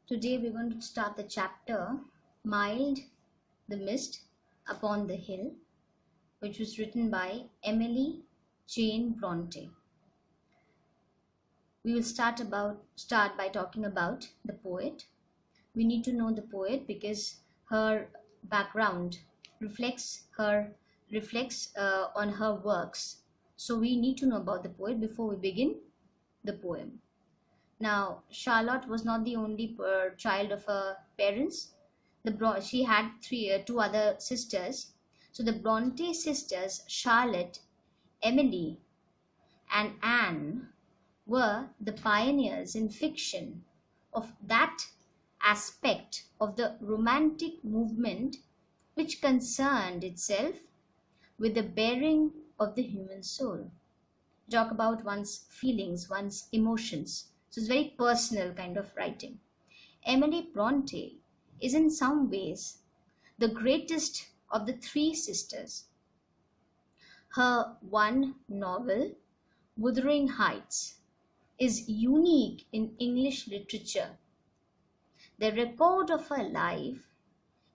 Today we're going to start the chapter Mild the Mist Upon the Hill, which was written by Emily Jane Bronte. We will start by talking about the poet. We need to know the poet because her background reflects on her works. So we need to know about the poet before we begin the poem. Now, Charlotte was not the only child of her parents. She had two other sisters. So the Bronte sisters, Charlotte, Emily, and Anne, were the pioneers in fiction of that aspect of the Romantic movement which concerned itself with the bearing of the human soul. Talk about one's feelings, one's emotions. So it's very personal kind of writing. Emily Bronte is in some ways the greatest of the three sisters. Her one novel, Wuthering Heights, is unique in English literature. The record of her life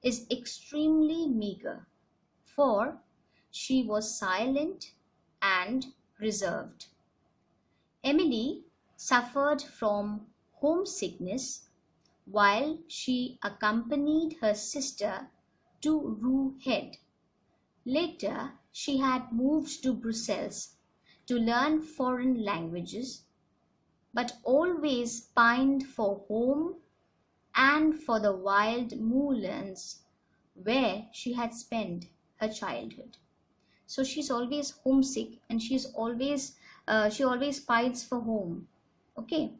is extremely meager, for she was silent and reserved. Emily suffered from homesickness while she accompanied her sister to Roehead. Later, she had moved to Brussels to learn foreign languages, but always pined for home and for the wild moorlands where she had spent her childhood. So she's always homesick and she always pines for home. Okay,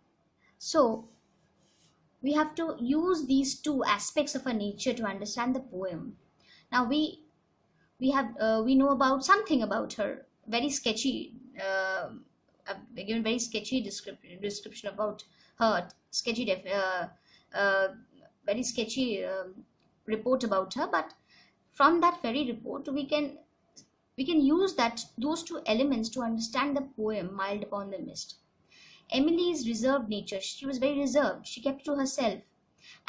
so we have to use these two aspects of her nature to understand the poem. Now we know about something about her. Very sketchy. I've given very sketchy description about her. Very sketchy report about her. But from that very report, we can use those two elements to understand the poem Mild Upon the Mist. Emily's reserved nature, she was very reserved, she kept to herself,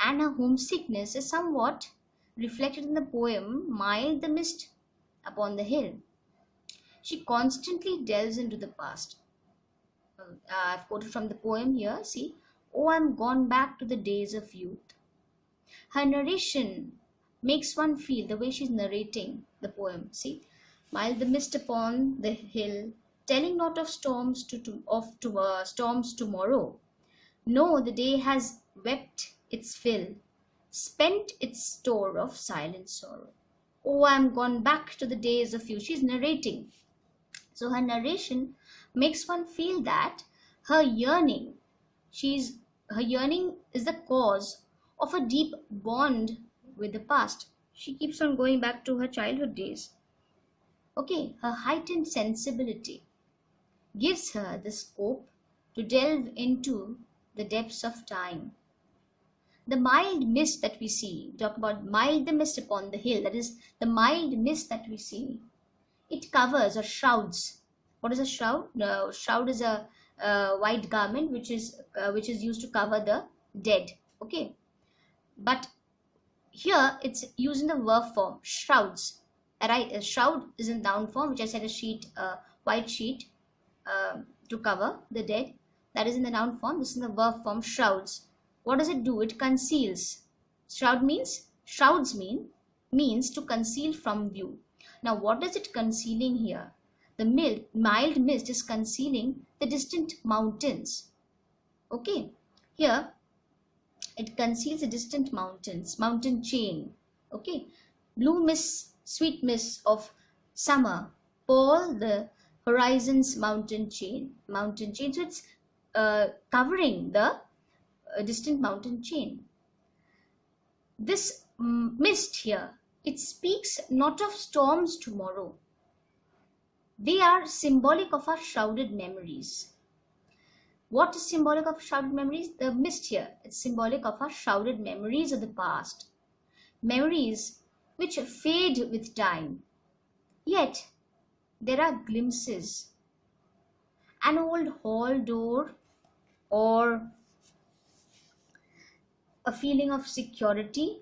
and her homesickness is somewhat reflected in the poem Mild the Mist Upon the Hill. She constantly delves into the past. I've quoted from the poem here, see, "Oh, I'm gone back to the days of youth." Her narration makes one feel the way she's narrating the poem, see, "Mild the mist upon the hill, telling not of storms storms tomorrow. No, the day has wept its fill, spent its store of silent sorrow. Oh, I'm gone back to the days of you." She's narrating. So her narration makes one feel that her yearning is the cause of a deep bond with the past. She keeps on going back to her childhood days. Okay, her heightened sensibility gives her the scope to delve into the depths of time. The mild mist that we see, talk about mild the mist upon the hill, that is the mild mist that we see, it covers or shrouds. What is a shroud? No, shroud is a white garment which is used to cover the dead. Okay, but here it's used in the verb form, shrouds. A shroud is in noun form, which I said a white sheet to cover the dead. That is in the noun form. This is in the verb form, shrouds. What does it do? It conceals. Shrouds means to conceal from view. Now, what is it concealing here? The mild mist is concealing the distant mountains. Okay, here it conceals the distant mountains, mountain chain. Okay, blue mist, sweet mist of summer pall the horizon's mountain chain. So it's covering the distant mountain chain. This mist here, it speaks not of storms tomorrow. They are symbolic of our shrouded memories. What is symbolic of shrouded memories? The mist here, it's symbolic of our shrouded memories of the past. Memories which fade with time. Yet, there are glimpses. An old hall door or a feeling of security.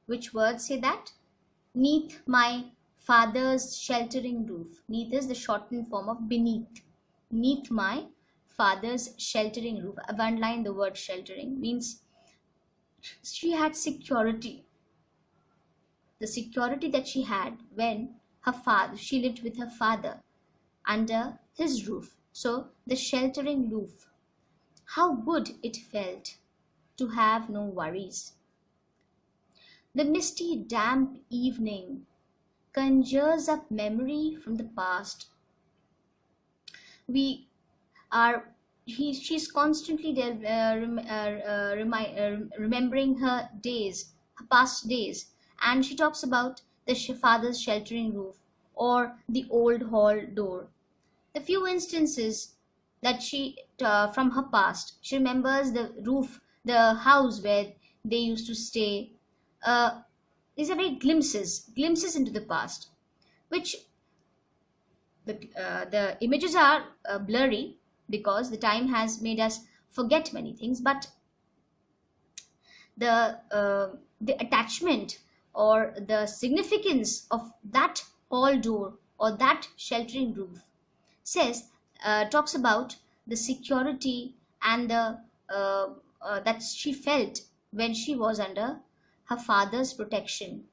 Which words say that? Neath my father's sheltering roof. Neath is the shortened form of beneath. Neath my father's sheltering roof. I've underlined the word sheltering. Means she had security. The security that she had when she lived with her father under his roof. So the sheltering roof. How good it felt to have no worries. The misty, damp evening conjures up memory from the past. She's constantly remembering her days, her past days, and she talks about the father's sheltering roof or the old hall door. The few instances that from her past, she remembers the roof, the house where they used to stay. These are very glimpses into the past, which the images are blurry because the time has made us forget many things, but the attachment or the significance of that hall door or that sheltering roof talks about the security and the that she felt when she was under her father's protection,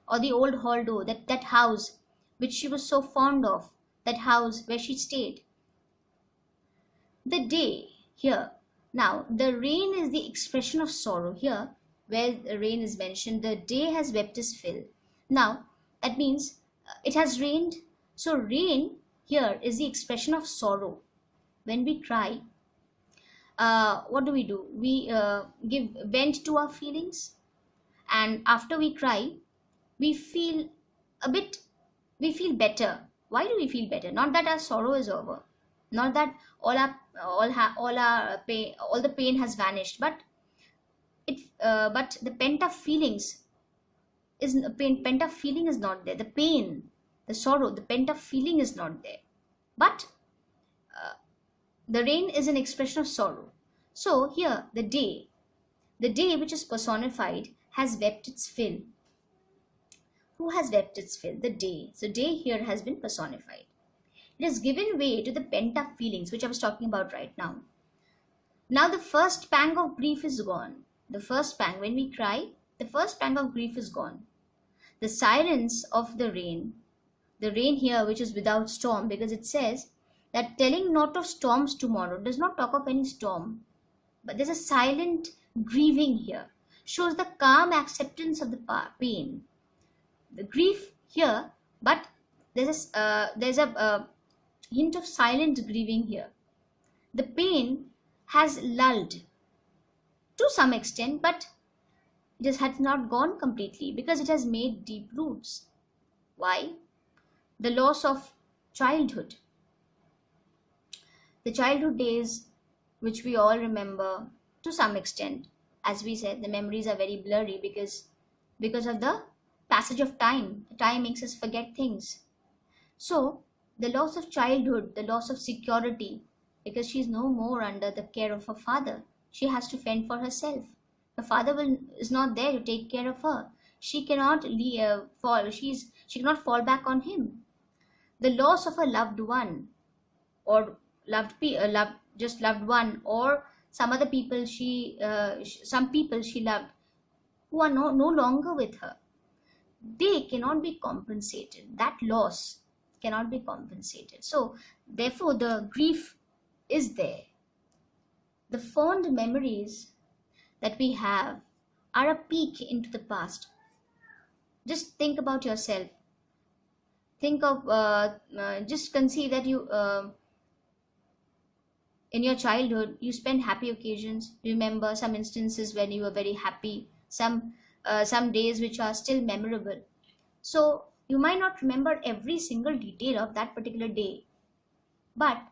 or the old hall door, that house which she was so fond of, that house where she stayed. The day here, now the rain is the expression of sorrow. Here where the rain is mentioned, the day has wept his fill. Now that means it has rained. So rain here is the expression of sorrow. When we cry, what do? We give vent to our feelings, and after we cry, we feel better. Why do we feel better? Not that our sorrow is over, not that all our pain, all the pain has vanished, but the pent up feelings pent up feeling is not there. The pain, the sorrow, the pent up feeling is not there, but the rain is an expression of sorrow. So here the day which is personified has wept its fill. Who has wept its fill? The day. So day here has been personified. It has given way to the pent up feelings which I was talking about right now. Now the first pang of grief is gone. The first pang, when we cry, the first pang of grief is gone. The silence of the rain here which is without storm, because it says that telling not of storms tomorrow does not talk of any storm, but there's a silent grieving here, shows the calm acceptance of the pain. The grief here, but there's a hint of silent grieving here. The pain has lulled to some extent, but it just has not gone completely because it has made deep roots. Why? The loss of childhood. The childhood days which we all remember to some extent. As we said, the memories are very blurry because of the passage of time. Time makes us forget things. So the loss of childhood, the loss of security, because she is no more under the care of her father. She has to fend for herself. Her father is not there to take care of her. She cannot she cannot fall back on him. The loss of a loved one, or loved one, or some other people some people she loved who are no longer with her. They cannot be compensated. That loss cannot be compensated. So therefore the grief is there. The fond memories that we have are a peek into the past. Just think about yourself. Think of just conceive that you in your childhood you spend happy occasions. Remember some instances when you were very happy, some days which are still memorable. So you might not remember every single detail of that particular day, but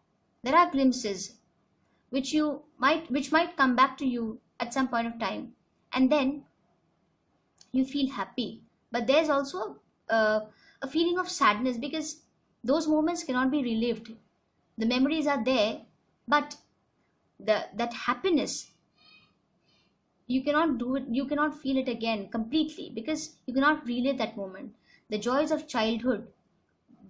there are glimpses which might come back to you at some point of time, and then you feel happy. But there's also a feeling of sadness because those moments cannot be relived. The memories are there, but that happiness You cannot do it, you cannot feel it again completely, because you cannot relive that moment. The joys of childhood,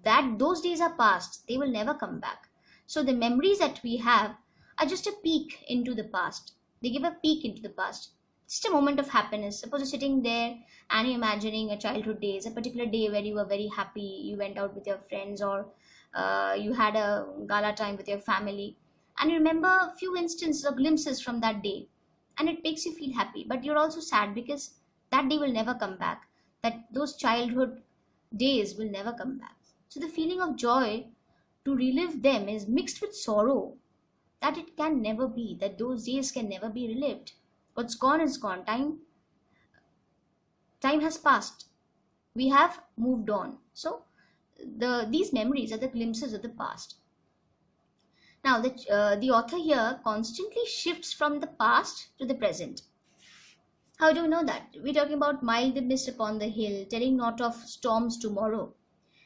that those days are past, they will never come back. So the memories that we have are just a peek into the past. They give a peek into the past, just a moment of happiness. Suppose you're sitting there and you're imagining a childhood days, a particular day where you were very happy, you went out with your friends, or you had a gala time with your family, and you remember a few instances or glimpses from that day, and it makes you feel happy, but you're also sad because that day will never come back, that those childhood days will never come back. So the feeling of joy to relive them is mixed with sorrow, that it can never be, that those days can never be relived. What's gone is gone. Time has passed. We have moved on. So these memories are the glimpses of the past. Now the author here constantly shifts from the past to the present. How do you know that? We're talking about mild the mist upon the hill, telling not of storms tomorrow.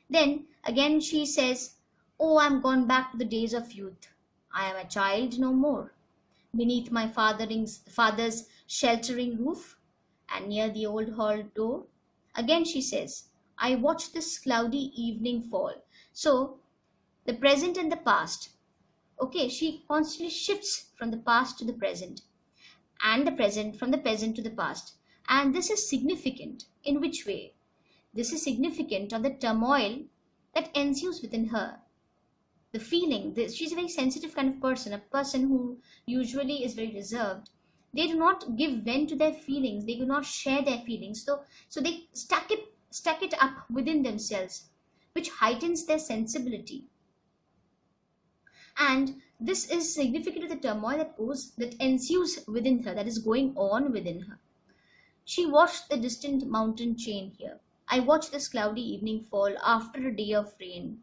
Then again she says, "Oh, I'm gone back to the days of youth. I am a child no more. Beneath my father's sheltering roof, and near the old hall door." Again she says, "I watch this cloudy evening fall." So the present and the past. Okay, she constantly shifts from the past to the present, and the present from the present to the past. And this is significant. In which way? This is significant of the turmoil that ensues within her. The feeling, she's a very sensitive kind of person, a person who usually is very reserved. They do not give vent to their feelings, they do not share their feelings. So they stack it up within themselves, which heightens their sensibility. And this is significant of the turmoil that ensues within her, that is going on within her. She watched the distant mountain chain here. I watched this cloudy evening fall after a day of rain.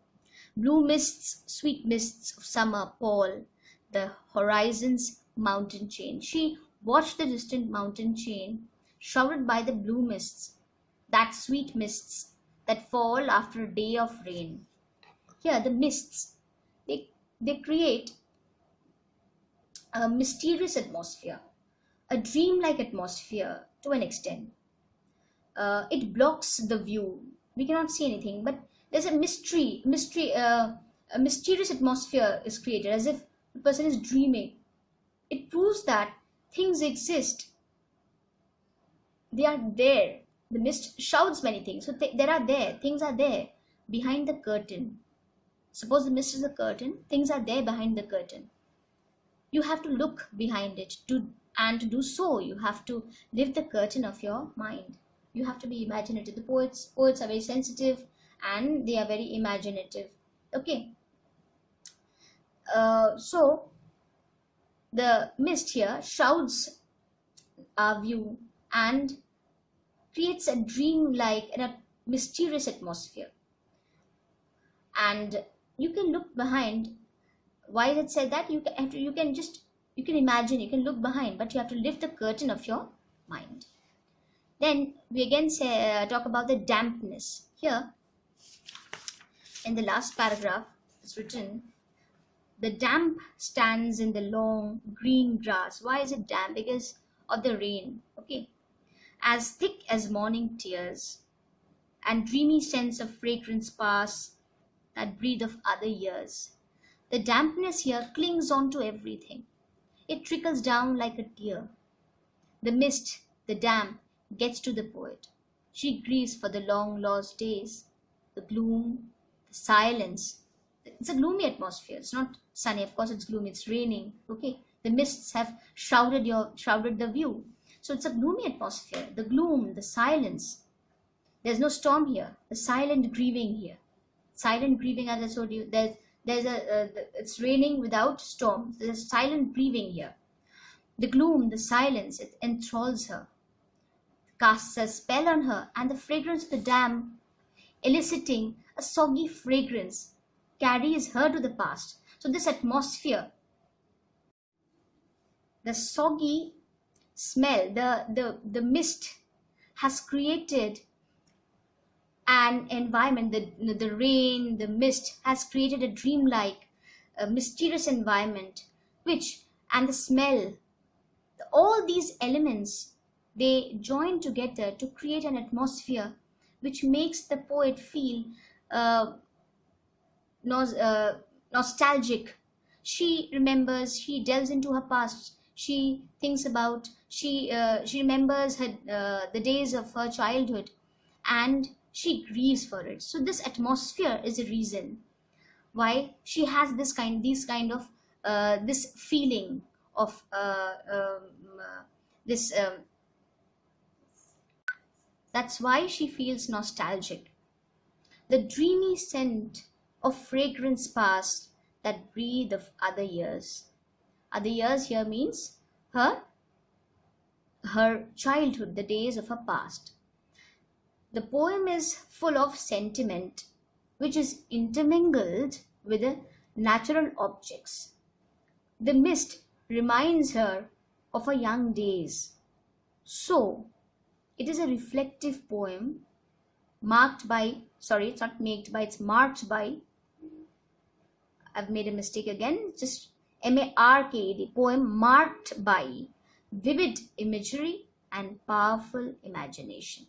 Blue mists, sweet mists of summer pall the horizon's mountain chain. She watched the distant mountain chain shrouded by the blue mists, that sweet mists that fall after a day of rain. Here the mists, they create a mysterious atmosphere, a dreamlike atmosphere to an extent. It blocks the view. We cannot see anything, but there's a mysterious atmosphere is created, as if the person is dreaming. It proves that things exist. They are there. The mist shouts many things. So things are there behind the curtain. Suppose the mist is a curtain, things are there behind the curtain. You have to look behind it, and to do so, you have to lift the curtain of your mind. You have to be imaginative. The poets are very sensitive and they are very imaginative. Okay. So the mist here shrouds our view and creates a dream-like and a mysterious atmosphere. And you can look behind. Why is it said that? You can imagine, you can look behind, but you have to lift the curtain of your mind. Then we again talk about the dampness. Here, in the last paragraph, it's written, "The damp stands in the long green grass." Why is it damp? Because of the rain. Okay. "As thick as morning tears, and dreamy scents of fragrance pass that breathe of other years." The dampness here clings on to everything. It trickles down like a tear. The mist, the damp, gets to the poet. She grieves for the long lost days, the gloom, the silence. It's a gloomy atmosphere. It's not sunny. Of course, it's gloomy. It's raining. Okay. The mists have shrouded the view. So it's a gloomy atmosphere. The gloom, the silence. There's no storm here. The silent grieving here. Silent grieving, as I told you. It's raining without storm. There's silent grieving here. The gloom, the silence, it enthralls her, casts a spell on her, and the fragrance of the damp, eliciting a soggy fragrance, carries her to the past. So this atmosphere, the soggy smell, the mist has created an environment. The rain, the mist has created a dreamlike, mysterious environment, and the smell All these elements, they join together to create an atmosphere which makes the poet feel uh, nos- uh, nostalgic. She remembers, she delves into her past, she thinks about, she remembers her the days of her childhood, and she grieves for it. So this atmosphere is a reason why she has these kind of this feeling of this that's why she feels nostalgic. The dreamy scent of fragrance past that breathe of other years. Other years here means her her childhood, the days of her past. The poem is full of sentiment which is intermingled with the natural objects. The mist reminds her of her young days. So, it is a reflective poem marked by, sorry, it's not marked by, it's marked by, I've made a mistake again, just M-A-R-K-E-D, poem marked by vivid imagery and powerful imagination.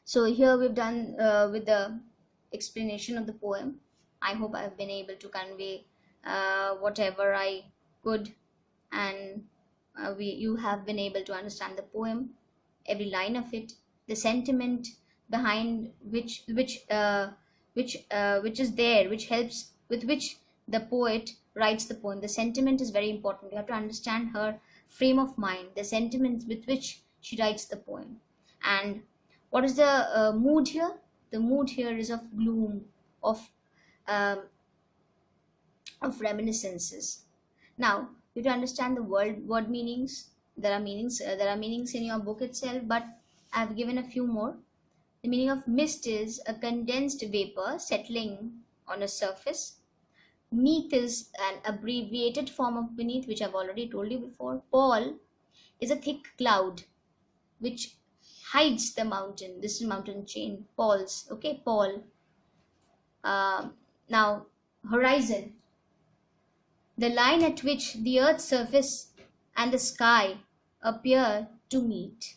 So here we've done with the explanation of the poem. I hope I've been able to convey whatever I could, and you have been able to understand the poem, every line of it, the sentiment behind which is there, which helps, with which the poet writes the poem. The sentiment is very important. You have to understand her frame of mind, the sentiments with which she writes the poem. And what is the mood here? The mood here is of gloom, um, of reminiscences. Now, you have to understand the word meanings. There are meanings in your book itself, but I have given a few more. The meaning of mist is a condensed vapor settling on a surface. Neath is an abbreviated form of beneath, which I've already told you before. Pall is a thick cloud which hides the mountain. This is mountain chain. Palls. Okay, pall. Now, horizon, the line at which the earth's surface and the sky appear to meet.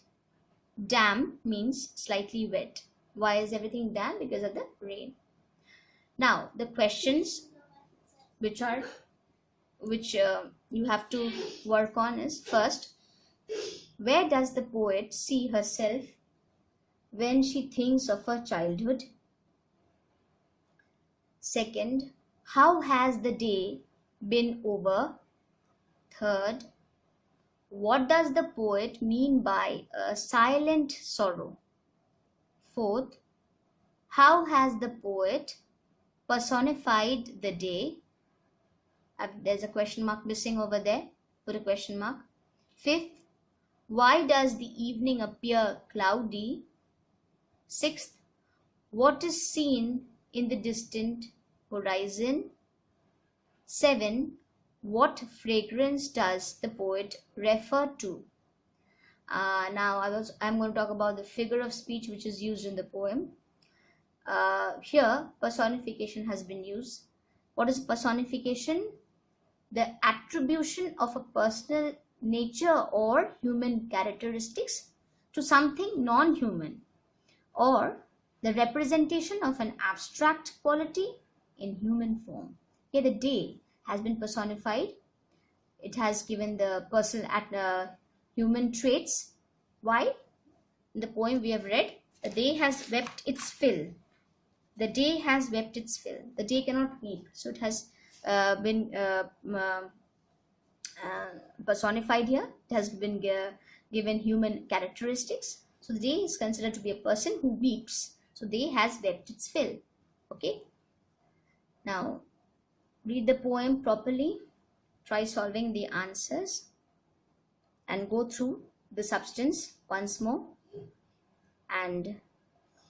Damp means slightly wet. Why is everything damp? Because of the rain. Now, the questions which you have to work on is, first, where does the poet see herself when she thinks of her childhood? Second, how has the day been over? Third, what does the poet mean by a silent sorrow? Fourth, how has the poet personified the day? There's a question mark missing over there. Put a question mark. Fifth, why does the evening appear cloudy? Sixth, what is seen in the distant horizon? 7. What fragrance does the poet refer to? Now I'm going to talk about the figure of speech which is used in the poem. Here personification has been used. What is personification? The attribution of a personal nature or human characteristics to something non-human, or the representation of an abstract quality in human form. Here the day has been personified. It has given the personal human traits. Why? In the poem we have read, the day has wept its fill. The day has wept its fill. The day cannot weep. So it has been personified here. It has been given human characteristics. So the day is considered to be a person who weeps. So day has wept its fill. Okay. Now, read the poem properly. Try solving the answers and go through the substance once more, and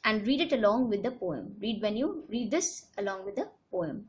read it along with the poem. Read when you read this along with the poem.